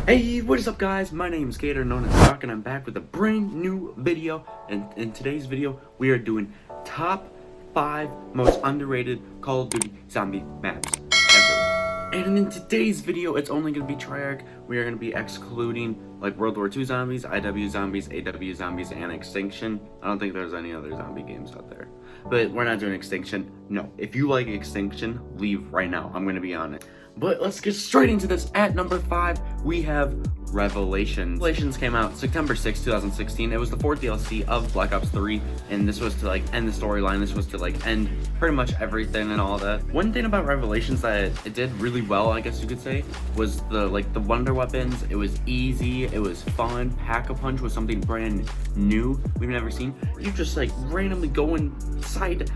Hey, what is up guys? My name is Gator, known as Doc, and I'm back with a brand new video. And in today's video, we are doing top 5 most underrated Call of Duty zombie maps ever. And in today's video, it's only going to be Treyarch. We are going to be excluding like World War II zombies, IW zombies, AW zombies, and Extinction. I don't think there's any other zombie games out there. But we're not doing Extinction. No, if you like Extinction, leave right now. I'm going to be on it. But let's get straight into this. At number 5, we have Revelations. Revelations came out September 6, 2016. It was the 4th DLC of Black Ops 3, and this was to like end the storyline. This was to like end pretty much everything and all that. One thing about Revelations that it did really well, I guess you could say, was the wonder weapons. It was easy, it was fun. Pack-a-Punch was something brand new we've never seen. You just like randomly go inside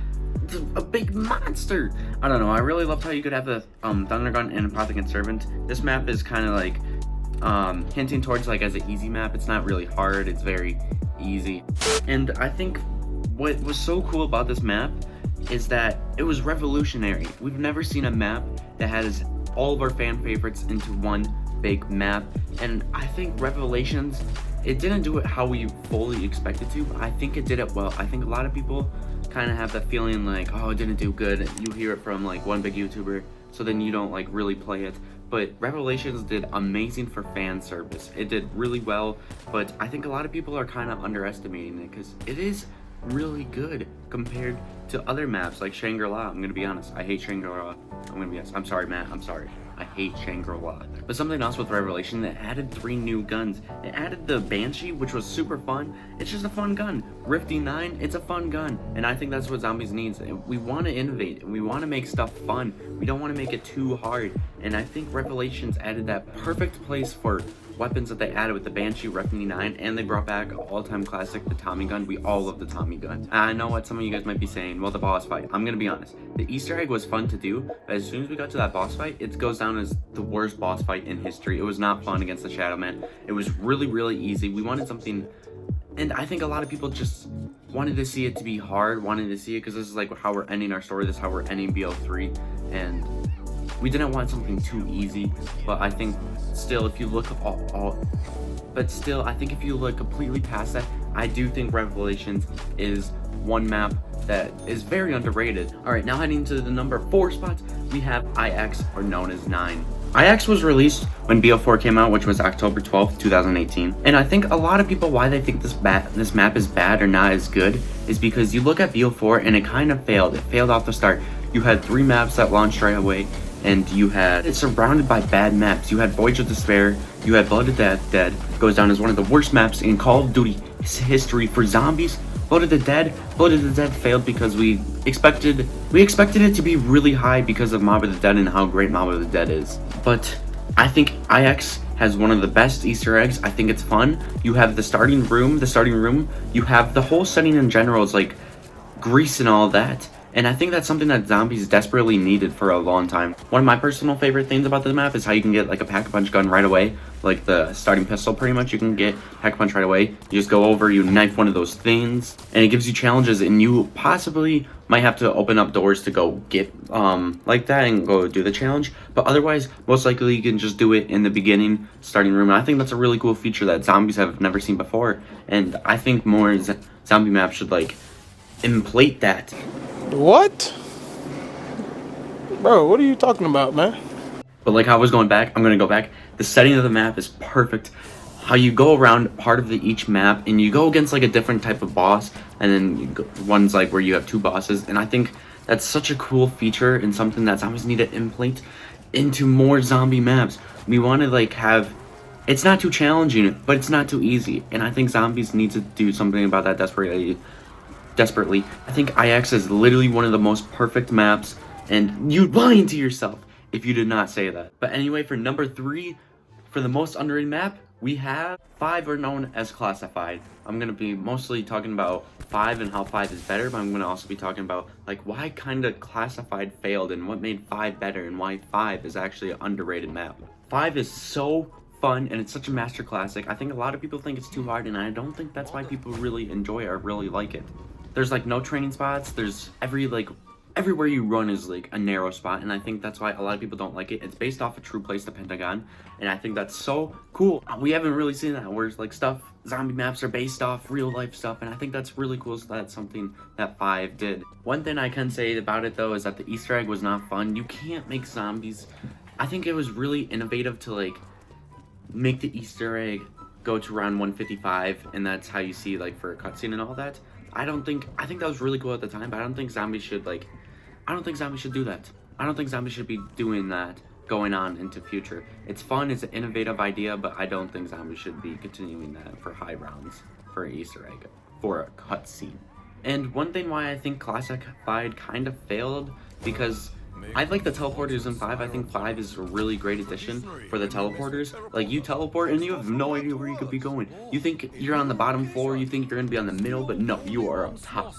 a big monster. I don't know, I really loved how you could have the Thunder Gun and Apothecant Servant. This map is kind of like hinting towards like as an easy map. It's not really hard, it's very easy. And I think what was so cool about this map is that it was revolutionary. We've never seen a map that has all of our fan favorites into one big map, and I think Revelations, it didn't do it how we fully expected to, but I think it did it well. I think a lot of people kind of have that feeling like, oh, it didn't do good. You hear it from like one big YouTuber, so then you don't like really play it. But Revelations did amazing for fan service. It did really well, but I think a lot of people are kind of underestimating it because it is really good compared to other maps like Shangri-La. I'm gonna be honest, I hate Shangri-La. I'm sorry, Matt, I'm sorry. I hate Shangri-La. But something else with Revelation, it added 3 new guns. It added the Banshee, which was super fun. It's just a fun gun. Rifty 9, it's a fun gun. And I think that's what Zombies needs. We want to innovate, and we want to make stuff fun. We don't want to make it too hard. And I think Revelations added that perfect place for weapons that they added with the Banshee, Rifty 9, and they brought back all-time classic, the Tommy gun. We all love the Tommy gun. I know what some of you guys might be saying, well, the boss fight. I'm gonna be honest. The Easter egg was fun to do, but as soon as we got to that boss fight, it goes down as the worst boss fight in history. It was not fun against the Shadow Man. It was really, really easy. We wanted something, and I think a lot of people just wanted to see it to be hard, wanted to see it because this is like how we're ending our story, this is how we're ending BO3, and we didn't want something too easy. But I think still, if you look I think if you look completely past that, I do think Revelations is one map that is very underrated. Alright, now heading to the number 4 spots, we have IX, or known as 9. IX was released when BO4 came out, which was October 12th, 2018. And I think a lot of people, why they think this map is bad or not as good, is because you look at BO4 and it kind of failed. It failed off the start. You had 3 maps that launched right away, and you had it surrounded by bad maps. You had Voyage of Despair, you had Blood of the Dead, goes down as one of the worst maps in Call of Duty history for zombies. Blood of the Dead failed because we expected it to be really high because of Mob of the Dead and how great Mob of the Dead is. But I think IX has one of the best Easter eggs. I think it's fun. You have the starting room, you have the whole setting in general is like Greece and all that. And I think that's something that zombies desperately needed for a long time. One of my personal favorite things about the map is how you can get like a Pack-a-Punch gun right away. Like the starting pistol, pretty much, you can get Pack-a-Punch right away. You just go over, you knife one of those things, and it gives you challenges, and you possibly might have to open up doors to go get like that and go do the challenge. But otherwise, most likely you can just do it in the beginning, starting room. And I think that's a really cool feature that zombies have never seen before. And I think more zombie maps should like inflate that. What? Bro, what are you talking about, man? But like how I was going back, I'm going to go back. The setting of the map is perfect. How you go around part of each map and you go against like a different type of boss, and then one's like where you have 2 bosses. And I think that's such a cool feature and something that zombies need to implement into more zombie maps. We want to like have, it's not too challenging, but it's not too easy. And I think zombies need to do something about that desperately. I think IX is literally one of the most perfect maps, and you're lying to yourself if you did not say that. But anyway, for number 3, for the most underrated map, we have 5 are known as Classified. I'm going to be mostly talking about 5 and how 5 is better, but I'm going to also be talking about like why kind of Classified failed and what made 5 better and why 5 is actually an underrated map. 5 is so fun and it's such a master classic. I think a lot of people think it's too hard, and I don't think that's why people really enjoy or really like it. There's like no training spots. There's every like everywhere you run is like a narrow spot, and I think that's why a lot of people don't like it. It's based off a True Place to Pentagon, and I think that's so cool. We haven't really seen that, where like zombie maps are based off real life stuff, and I think that's really cool. So that's something that 5 did. One thing I can say about it though is that the Easter egg was not fun. You can't make zombies. I think it was really innovative to like make the Easter egg go to round 155, and that's how you see like for a cutscene and all that. I think that was really cool at the time, but I don't think zombies should do that. I don't think zombies should be doing that going on into future. It's fun, it's an innovative idea, but I don't think zombies should be continuing that for high rounds for an Easter egg for a cutscene. And one thing why I think Classified kind of failed, because I like the teleporters in 5. I think 5 is a really great addition for the teleporters. Like, you teleport and you have no idea where you could be going. You think you're on the bottom floor, you think you're gonna be on the middle, but no, you are up top.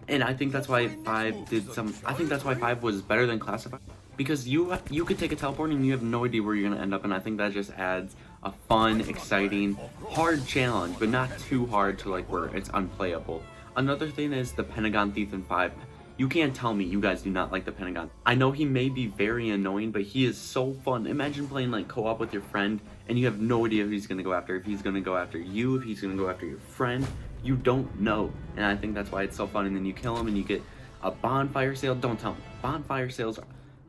And I think that's why 5 was better than Classified, because you could take a teleport and you have no idea where you're gonna end up, and I think that just adds a fun, exciting, hard challenge, but not too hard to like where it's unplayable. Another thing is the Pentagon Thief in 5. You can't tell me you guys do not like the Pentagon. I know he may be very annoying, but he is so fun. Imagine playing like co-op with your friend and you have no idea who he's gonna go after. If he's gonna go after you, if he's gonna go after your friend, you don't know. And I think that's why it's so fun. And then you kill him and you get a bonfire sale. Don't tell me. Bonfire sales,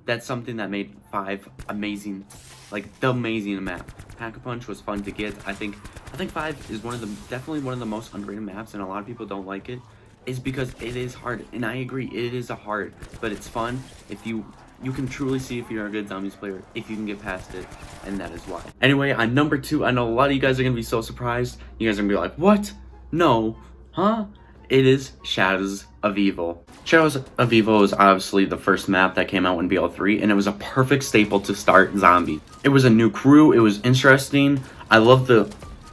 that's something that made 5 amazing, like the amazing map. Pack-a-Punch was fun to get. I think 5 is definitely one of the most underrated maps, and a lot of people don't like it. Is because it is hard, and I agree, it is hard, but it's fun if you can truly see if you're a good zombies player, if you can get past it, and that is why. Anyway, on number 2, I know a lot of you guys are gonna be so surprised. You guys are gonna be like, what? No, huh? It is Shadows of Evil. Shadows of Evil is obviously the first map that came out in BL3, and it was a perfect staple to start zombie. It was a new crew, it was interesting. I love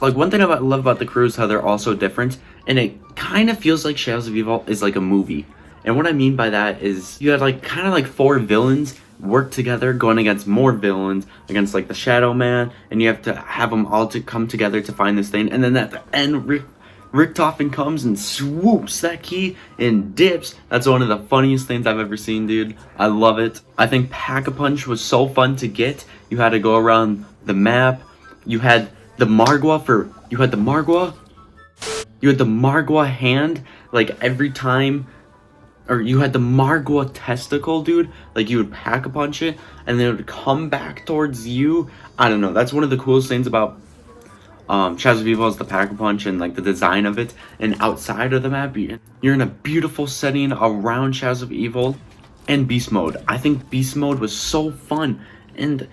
one thing I love about the crew is how they're all so different, and it kind of feels like Shadows of Evil is like a movie. And what I mean by that is you had like kind of like 4 villains work together going against more villains, against like the Shadow Man, and you have to have them all to come together to find this thing. And then at the end, Richtofen comes and swoops that key and dips. That's one of the funniest things I've ever seen, dude. I love it. I think Pack-a-Punch was so fun to get. You had to go around the map. You had the Margwa you had the Margwa hand, like every time, or you had the Margwa testicle, dude. Like you would Pack-a-Punch it, and then it would come back towards you. I don't know. That's one of the coolest things about Shadows of Evil is the Pack-a-Punch and like the design of it. And outside of the map, you're in a beautiful setting around Shadows of Evil. And Beast Mode. I think Beast Mode was so fun. And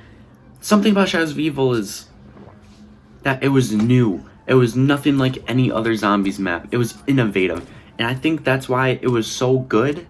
something about Shadows of Evil is that it was new. It was nothing like any other zombies map. It was innovative. And I think that's why it was so good,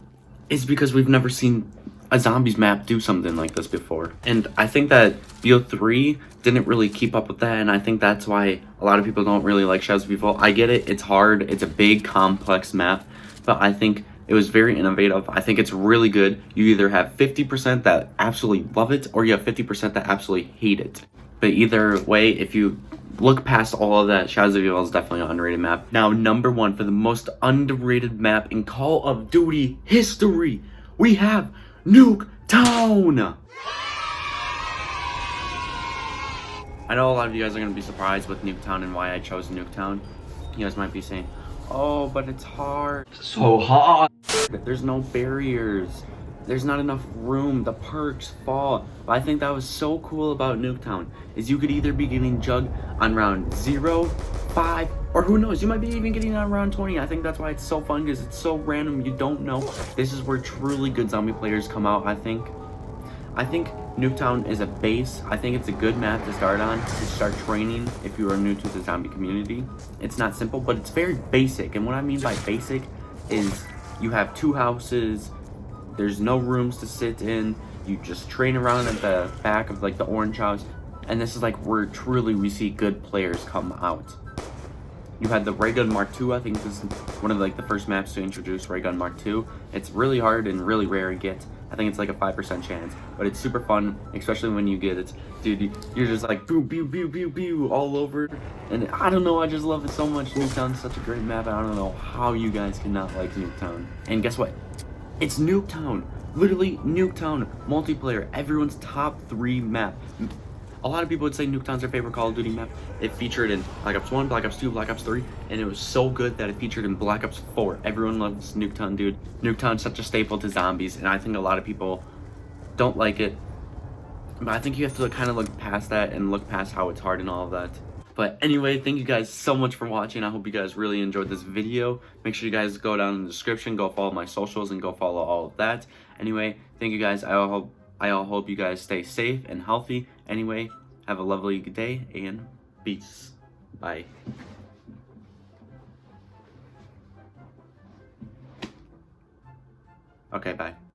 is because we've never seen a zombies map do something like this before. And I think that BO3 didn't really keep up with that, and I think that's why a lot of people don't really like Shadows of Evil. I get it, it's hard, it's a big, complex map, but I think it was very innovative. I think it's really good. You either have 50% that absolutely love it, or you have 50% that absolutely hate it. But either way, if you look past all of that, Shadows of Evil is definitely an underrated map. Now, number 1 for the most underrated map in Call of Duty history, we have Nuketown! I know a lot of you guys are going to be surprised with Nuketown and why I chose Nuketown. You guys might be saying, oh, but it's hard. So hard. There's no barriers. There's not enough room. The perks fall. But I think that was so cool about Nuketown is you could either be getting Jug on round 0, 5, or who knows, you might be even getting on round 20. I think that's why it's so fun, because it's so random. You don't know. This is where truly good zombie players come out, I think. I think Nuketown is a base. I think it's a good map to start on, to start training if you are new to the zombie community. It's not simple, but it's very basic. And what I mean by basic is you have 2 houses, there's no rooms to sit in, you just train around at the back of like the orange house, and this is like where truly we see good players come out. You had the Ray Gun Mark II. I think this is one of like the first maps to introduce Ray Gun Mark II. It's really hard and really rare to get. I think it's like a 5% chance, but it's super fun, especially when you get it. Dude, you're just like boo, boo, boo, boo, boo all over. And I don't know, I just love it so much. Nuketown's such a great map. I don't know how you guys cannot like Nuketown. And guess what? It's Nuketown. Literally Nuketown multiplayer. Everyone's top 3 map. A lot of people would say Nuketown's their favorite Call of Duty map. It featured in Black Ops 1, Black Ops 2, Black Ops 3, and it was so good that it featured in Black Ops 4. Everyone loves Nuketown, dude. Nuketown's such a staple to zombies, and I think a lot of people don't like it. But I think you have to kind of look past that and look past how it's hard and all of that. But anyway, thank you guys so much for watching. I hope you guys really enjoyed this video. Make sure you guys go down in the description, go follow my socials, and go follow all of that. Anyway, thank you guys. I all hope you guys stay safe and healthy. Anyway, have a lovely day and peace. Bye. Okay, bye.